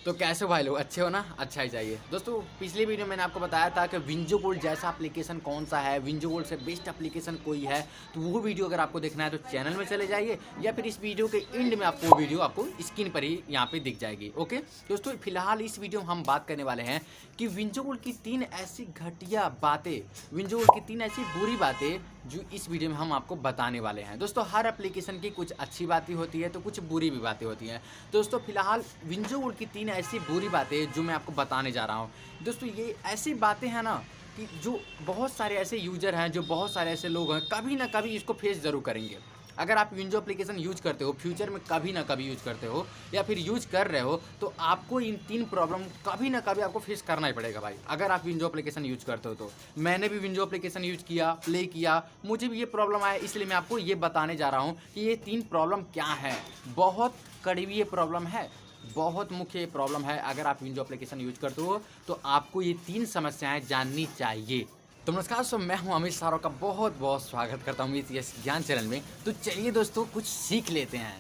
तो कैसे हो भाई लोग, अच्छे हो ना? अच्छा ही चाहिए। दोस्तों पिछली वीडियो मैंने आपको बताया था कि विंजो गोल्ड जैसा एप्लीकेशन कौन सा है, विंजो गोल्ड से बेस्ट एप्लीकेशन कोई है, तो वो वीडियो अगर आपको देखना है तो चैनल में चले जाइए या फिर इस वीडियो के एंड में आपको वो वीडियो आपको स्क्रीन पर ही यहाँ पे दिख जाएगी। ओके दोस्तों, फिलहाल इस वीडियो में हम बात करने वाले हैं कि विंजो गोल्ड की 3 ऐसी घटिया बातें, विंजो गोल्ड की 3 ऐसी बुरी बातें जो इस वीडियो में हम आपको बताने वाले हैं। दोस्तों हर एप्लीकेशन की कुछ अच्छी बातें होती है तो कुछ बुरी भी बातें होती हैं। दोस्तों फिलहाल विंजो गोल्ड की 3 ऐसी बुरी बातें जो मैं आपको बताने जा रहा हूँ। दोस्तों ये ऐसी बातें हैं ना कि जो बहुत सारे ऐसे यूजर हैं, जो बहुत सारे ऐसे लोग हैं, कभी ना कभी इसको फेस ज़रूर करेंगे। अगर आप विंडो एप्लीकेशन यूज करते हो, फ्यूचर में कभी ना कभी यूज करते हो या फिर यूज कर रहे हो, तो आपको इन 3 प्रॉब्लम कभी ना कभी आपको फेस करना ही पड़ेगा भाई। अगर आप विंडो एप्लीकेशन यूज करते हो तो मैंने भी विंडो एप्लीकेशन यूज किया, प्ले किया, मुझे भी ये प्रॉब्लम आया, इसलिए मैं आपको ये बताने जा रहा हूँ कि ये 3 प्रॉब्लम क्या है। बहुत कड़वी ये प्रॉब्लम है, बहुत मुख्य प्रॉब्लम है। अगर आप विंडो एप्लीकेशन यूज करते हो तो आपको ये 3 समस्याएं जाननी चाहिए। तो नमस्कार दोस्तों, मैं हूं अमित सारों का बहुत बहुत स्वागत करता हूं इस ज्ञान चैनल में। तो चलिए दोस्तों कुछ सीख लेते हैं।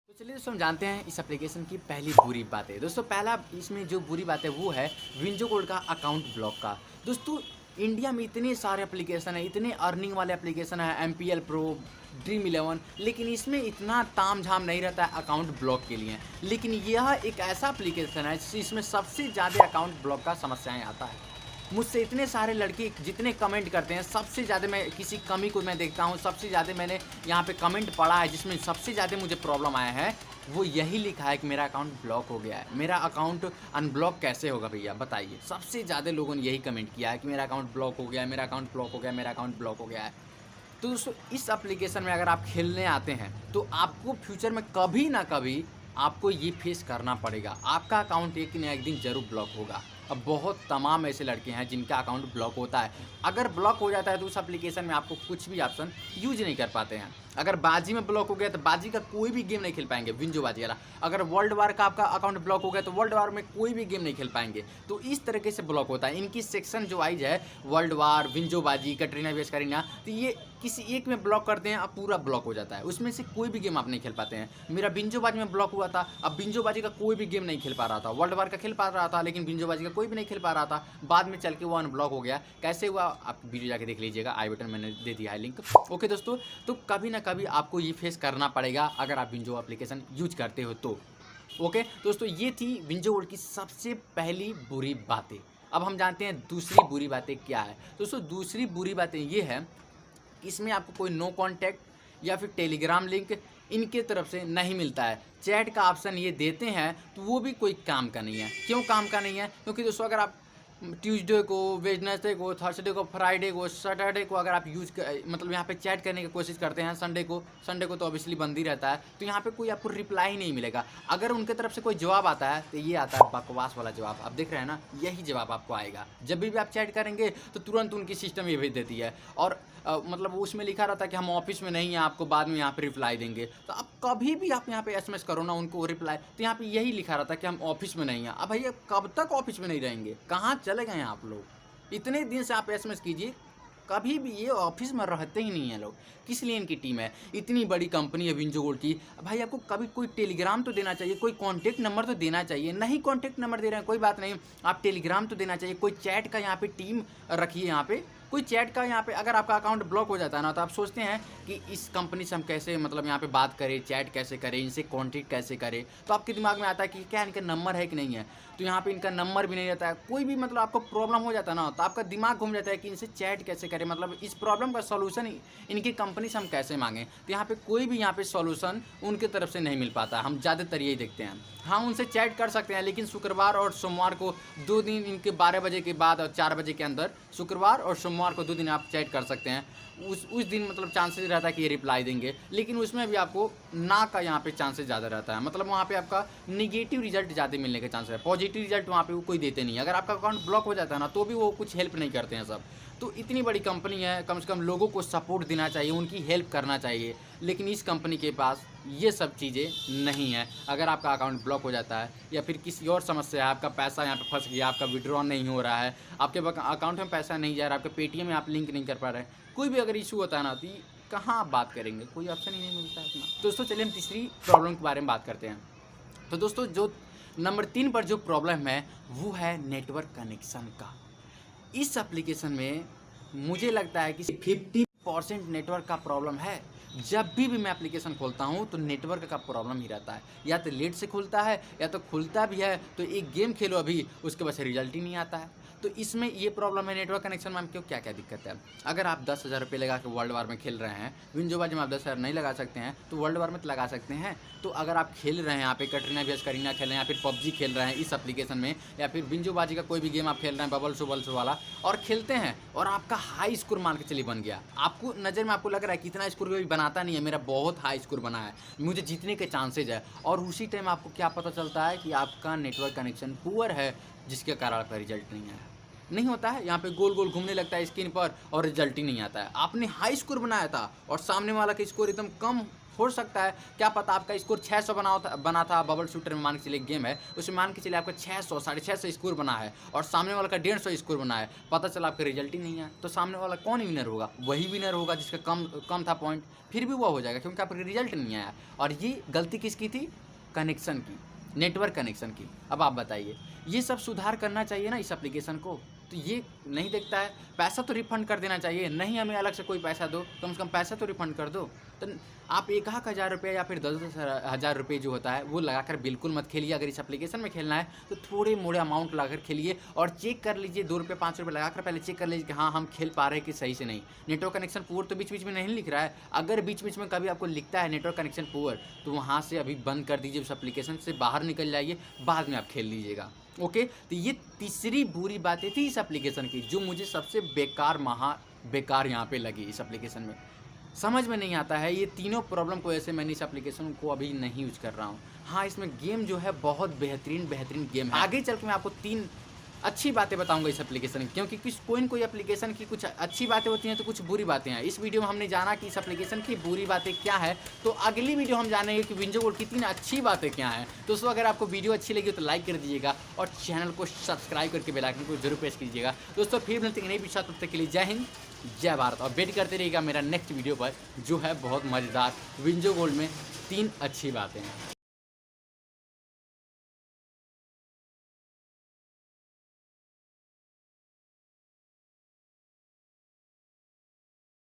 तो चलिए दोस्तों हम जानते हैं इस एप्लीकेशन की पहली बुरी बात है। दोस्तों पहला इसमें जो बुरी बात है वो है विंडो गोल्ड का अकाउंट ब्लॉक का। दोस्तों इंडिया में इतने सारे एप्लीकेशन है, इतने अर्निंग वाले एप्लीकेशन है, MPL प्रो, ड्रीम 11, लेकिन इसमें इतना ताम झाम नहीं रहता है अकाउंट ब्लॉक के लिए। लेकिन यह एक ऐसा एप्लीकेशन है जिसमें सबसे ज़्यादा अकाउंट ब्लॉक का समस्याएं आता है। मुझसे इतने सारे लड़के जितने कमेंट करते हैं, सबसे ज़्यादा मैं किसी कमी को मैं देखता हूँ, सबसे ज़्यादा मैंने यहाँ पे कमेंट पढ़ा है जिसमें सबसे ज़्यादा मुझे प्रॉब्लम आया है, वो यही लिखा है कि मेरा अकाउंट ब्लॉक हो गया है। मेरा अकाउंट अनब्लॉक कैसे होगा भैया बताइए। सबसे ज़्यादा लोगों ने यही कमेंट किया है कि मेरा अकाउंट ब्लॉक हो गया है, मेरा अकाउंट ब्लॉक हो गया है, मेरा अकाउंट ब्लॉक हो गया है। तो दोस्तों इस एप्लीकेशन में अगर आप खेलने आते हैं तो आपको फ्यूचर में कभी ना कभी आपको ये फेस करना पड़ेगा। आपका अकाउंट एक ना एक दिन ज़रूर ब्लॉक होगा। अब बहुत तमाम ऐसे लड़के हैं जिनका अकाउंट ब्लॉक होता है। अगर ब्लॉक हो जाता है तो उस एप्लीकेशन में आपको कुछ भी ऑप्शन यूज नहीं कर पाते हैं। अगर बाजी में ब्लॉक हो गया तो बाजी का कोई भी गेम नहीं खेल पाएंगे, विंजो बाजी वाला। अगर वर्ल्ड वार का आपका अकाउंट ब्लॉक हो गया तो वर्ल्ड वार में कोई भी गेम नहीं खेल पाएंगे। तो इस तरीके से ब्लॉक होता है। इनकी सेक्शन जो वाइज है, वर्ल्ड वार, विंजो बाजी, कटरीना वेस करीना, तो ये किसी एक में ब्लॉक करते हैं, अब पूरा ब्लॉक हो जाता है। उसमें से कोई भी गेम आप नहीं खेल पाते हैं। मेरा बिंजो बाजी में ब्लॉक हुआ था, अब बिंजो बाजी का कोई भी गेम नहीं खेल पा रहा था। वर्ल्ड वार का खेल पा रहा था लेकिन बिंजो बाजी का कोई भी नहीं खेल पा रहा था। बाद में चल के वो अनब्लॉक हो गया। कैसे हुआ आप वीडियो जाके देख लीजिएगा, आई बटन मैंने दे दिया है लिंक। ओके दोस्तों, तो कभी ना कभी आपको ये फेस करना पड़ेगा अगर आप विंजो एप्लीकेशन यूज करते हो तो। ओके दोस्तों, ये थी विंजो गोल्ड की सबसे पहली बुरी बातें। अब हम जानते हैं दूसरी बुरी बातें क्या है। दोस्तों दूसरी बुरी बातें ये है कि इसमें आपको कोई नो कॉन्टैक्ट या फिर टेलीग्राम लिंक इनके तरफ से नहीं मिलता है। चैट का ऑप्शन ये देते हैं तो वो भी कोई काम का नहीं है। क्यों काम का नहीं है? क्योंकि दोस्तों अगर आप ट्यूसडे को, वेडनेसडे को, थर्सडे को, फ्राइडे को, सैटरडे को अगर आप मतलब यहाँ पे चैट करने की कोशिश करते हैं, संडे को तो ऑब्वियसली बंद ही रहता है, तो यहाँ पे कोई आपको रिप्लाई ही नहीं मिलेगा। अगर उनके तरफ से कोई जवाब आता है तो ये आता है बकवास वाला जवाब। आप देख रहे हैं ना, यही जवाब आपको आएगा। जब भी आप चैट करेंगे तो तुरंत उनकी सिस्टम ये भेज देती है और मतलब उसमें लिखा रहता है कि हम ऑफिस में नहीं हैं, आपको बाद में यहाँ पे रिप्लाई देंगे। तो अब कभी भी आप यहाँ पे SMS करो ना उनको रिप्लाई, तो यहाँ पे यही लिखा रहता है कि हम ऑफिस में नहीं हैं। अब भैया कब तक ऑफिस में नहीं रहेंगे? कहाँ चले गए आप लोग? इतने दिन से आप SMS कीजिए, कभी भी ये ऑफिस में रहते ही नहीं है लोग। किस लिए इनकी टीम है? इतनी बड़ी कंपनी है विंजो गोल्ड की, भाई आपको कभी कोई टेलीग्राम तो देना चाहिए, कोई कॉन्टैक्ट नंबर तो देना चाहिए। नहीं कॉन्टैक्ट नंबर दे रहे हैं कोई बात नहीं, आप टेलीग्राम तो देना चाहिए। कोई चैट का यहाँ पे टीम रखिए। यहाँ पे कोई चैट का, यहाँ पे अगर आपका अकाउंट ब्लॉक हो जाता है ना तो आप सोचते हैं कि इस कंपनी से हम कैसे मतलब यहाँ पे बात करें, चैट कैसे करें, इनसे कॉन्टैक्ट कैसे करें, तो आपके दिमाग में आता है कि क्या इनका नंबर है कि नहीं है। तो यहाँ पे इनका नंबर भी नहीं रहता है। कोई भी मतलब आपको प्रॉब्लम हो जाता है ना तो आपका दिमाग घूम जाता है कि इनसे चैट कैसे करें, मतलब इस प्रॉब्लम का सॉल्यूशन इनकी कंपनी से हम कैसे मांगें। तो यहाँ पे कोई भी यहाँ पे सॉल्यूशन उनकी तरफ से नहीं मिल पाता। हम ज़्यादातर यही देखते हैं। हाँ उनसे चैट कर सकते हैं लेकिन शुक्रवार और सोमवार को 2 दिन, इनके 12 बजे के बाद और 4 बजे के अंदर, शुक्रवार और सोमवार को 2 दिन आप चैट कर सकते हैं। उस दिन मतलब चांसेस रहता है कि ये रिप्लाई देंगे, लेकिन उसमें भी आपको ना का यहाँ पे चांसेस ज़्यादा रहता है। मतलब वहाँ पे आपका निगेटिव रिजल्ट ज़्यादा मिलने के चांस है, पॉजिटिव रिजल्ट वहाँ पे वो कोई देते नहीं है। अगर आपका अकाउंट ब्लॉक हो जाता है ना तो भी वो कुछ हेल्प नहीं करते हैं सब। तो इतनी बड़ी कंपनी है, कम से कम लोगों को सपोर्ट देना चाहिए, उनकी हेल्प करना चाहिए। लेकिन इस कंपनी के पास ये सब चीज़ें नहीं है। अगर आपका अकाउंट ब्लॉक हो जाता है या फिर किसी और समस्या है, आपका पैसा यहाँ पे फंस गया, आपका विड्रॉ नहीं हो रहा है, आपके अकाउंट में पैसा नहीं जा रहा, आपके पेटीएम में आप लिंक नहीं कर पा रहे, कोई भी अगर इशू होता है ना तो कहाँ आप बात करेंगे? कोई ऑप्शन ही नहीं मिलता है अपना। दोस्तों चलिए हम तीसरी प्रॉब्लम के बारे में बात करते हैं। तो दोस्तों जो नंबर 3 पर जो प्रॉब्लम है वो है नेटवर्क कनेक्शन का। इस एप्लीकेशन में मुझे लगता है कि 50% नेटवर्क का प्रॉब्लम है। जब भी मैं एप्लीकेशन खोलता हूँ तो नेटवर्क का प्रॉब्लम ही रहता है, या तो लेट से खुलता है या तो खुलता भी है तो एक गेम खेलो अभी उसके बाद से रिजल्ट ही नहीं आता है। तो इसमें ये प्रॉब्लम है नेटवर्क कनेक्शन में। क्यों, क्या क्या दिक्कत है? अगर आप 10,000 रुपये लगा के वर्ल्ड वार में खेल रहे हैं, विंजोबाजी में आप 10,000 नहीं लगा सकते हैं तो वर्ल्ड वार में तो लगा सकते हैं। तो अगर आप खेल रहे हैं यहाँ पे कटरीना वीएस करीना खेल रहे हैं, या फिर पबजी खेल रहे हैं इस एप्लीकेशन में, या फिर विंजोबाजी का कोई भी गेम आप खेल रहे हैं बबल शो वाला, और खेलते हैं और आपका हाई स्कोर मान के चलिए बन गया, आपको नज़र में आपको लग रहा है कि इतना स्कोर कोई बनाता नहीं है, मेरा बहुत हाई स्कोर बना है, मुझे जीतने के चांसेज है, और उसी टाइम आपको क्या पता चलता है कि आपका नेटवर्क कनेक्शन पुअर है जिसके कारण आपका रिजल्ट नहीं आया। नहीं होता है, यहाँ पे गोल गोल घूमने लगता है स्क्रीन पर और रिजल्ट ही नहीं आता है। आपने हाई स्कोर बनाया था और सामने वाला का स्कोर एकदम कम हो सकता है, क्या पता आपका स्कोर 600 बना था बबल शूटर में, मान के चलिए गेम है उसमें, मान के चलिए आपका 600 650 स्कोर बना है और सामने वाला का 150 स्कोर बना है, पता चला आपका रिजल्ट ही नहीं है। तो सामने वाला कौन विनर होगा? वही विनर होगा जिसका कम था पॉइंट, फिर भी वो हो जाएगा क्योंकि आपका रिजल्ट नहीं आया। और ये गलती किसकी थी? कनेक्शन की, नेटवर्क कनेक्शन की। अब आप बताइए, ये सब सुधार करना चाहिए ना इस एप्लीकेशन को, तो ये नहीं देखता है। पैसा तो रिफंड कर देना चाहिए, नहीं हमें अलग से कोई पैसा दो, कम से कम पैसा तो रिफंड कर दो। तो आप 1,000 रुपये या फिर 10,000 रुपये जो होता है वो लगाकर बिल्कुल मत खेलिए। अगर इस एप्लीकेशन में खेलना है तो थोड़े मोड़े अमाउंट लगाकर खेलिए और चेक कर लीजिए, 2 रुपये 5 रुपये लगाकर पहले चेक कर लीजिए कि हाँ हम खेल पा रहे हैं कि सही से नहीं। नेटवर्क कनेक्शन पुअर तो बीच बीच में नहीं लिख रहा है, अगर बीच बीच में कभी आपको लिखता है नेटवर्क कनेक्शन पुअर तो वहाँ से अभी बंद कर दीजिए, उस एप्लीकेशन से बाहर निकल जाइए, बाद में आप खेल लीजिएगा। ओके, तो ये तीसरी बुरी बातें थी इस एप्लीकेशन की जो मुझे सबसे बेकार यहाँ पे लगी इस एप्लीकेशन में। समझ में नहीं आता है ये तीनों प्रॉब्लम को, ऐसे मैंने इस एप्लीकेशन को अभी नहीं यूज कर रहा हूँ। हाँ, इसमें गेम जो है बहुत बेहतरीन गेम है। आगे चल के मैं आपको 3 अच्छी बातें बताऊंगा इस एप्लीकेशन की, क्योंकि कोई एप्लीकेशन की कुछ अच्छी बातें होती हैं तो कुछ बुरी बातें हैं। इस वीडियो में हमने जाना कि इस एप्लीकेशन की बुरी बातें क्या है, तो अगली वीडियो हम जानेंगे कि विंजो गोल्ड की 3 अच्छी बातें क्या हैं। दोस्तों, अगर आपको वीडियो अच्छी लगी तो लाइक कर दीजिएगा और चैनल को सब्सक्राइब करके बेल आइकन को जरूर प्रेस कीजिएगा। दोस्तों, फिर मिलते हैं नई वीडियो, तब तक के लिए जय हिंद जय भारत, और वेट करते रहिएगा मेरा नेक्स्ट वीडियो पर जो है बहुत मज़ेदार, विंजो गोल्ड में 3 अच्छी बातें हैं।